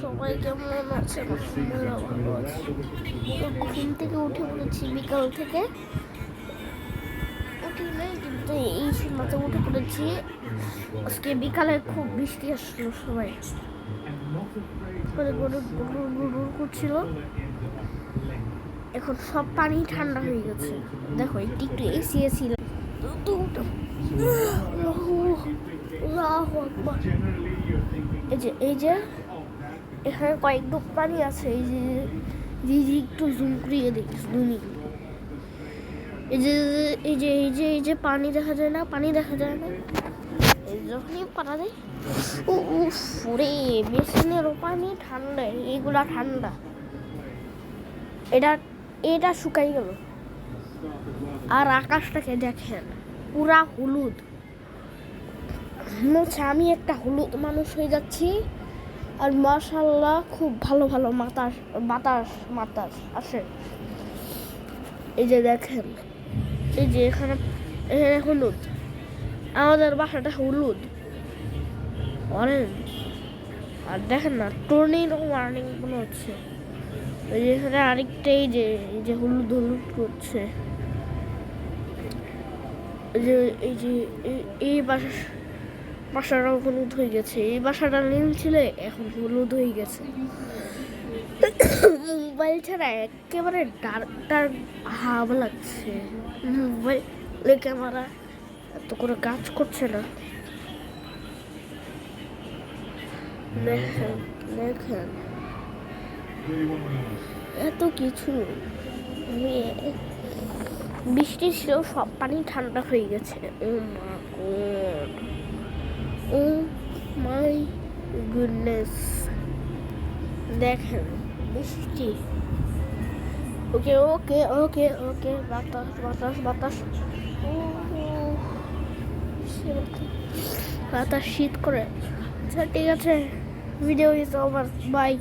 সবাই কেমন আছে? আমরা ভালো আছি। ঘুম থেকে উঠে পড়েছি বিকাল থেকে, উঠি নাই কিন্তু এই সময়তে উঠে পড়েছি। আজকে বিকালে খুব বৃষ্টি আসলো, সবাই গুড়ুর করছিল। এখন সব পানি ঠান্ডা হয়ে গেছে। দেখো একটু একটু এসি এসি এই যে এখানে কয়েক ডুব পানি আছে। এই যে একটু জুম করিয়ে দেখিস তুমি। এই যে পানি দেখা যায় না, পানি দেখা যায় না। যখনই পারা যায় রে মেশিনেরও পানি ঠান্ডা, এইগুলা ঠান্ডা। এটা শুকাই গেল। আর আকাশটাকে দেখেন, পুরা হলুদ। আমি একটা হলুদ মানুষ হয়ে যাচ্ছি। আর মাশাআল্লাহ খুব ভালো ভালো বাতাস আসে। এই যে দেখেন, এই যে এখানে হলুদ, আমাদের বাসাটা হলুদ অরেঞ্জ। আর দেখেন না, টর্নেডো ওয়ার্নিং মনে হচ্ছে। এই যে এখানে আরেকটা, এই যে হলুদ হলুদ করছে। এই বাসাটাও হলুদ হয়ে গেছে। এই বাসাটা নীল ছিল, এখন হলুদ হয়ে গেছে। মোবাইল ছাড়া একেবারে ডার্ক ভাব লাগছে। মোবাইলে ক্যামেরা এত করে কাজ করছে না। দেখেন এত কিছু। বৃষ্টি ছিল, সব পানি ঠান্ডা হয়ে গেছে। ও মাই গুডনেস, দেখেন বৃষ্টি। ওকে ওকে ওকে ওকে বাতাস বাতাস বাতাস বাতাস শীত করে। আচ্ছা ঠিক আছে, ভিডিও ইজ ওভার, বাই।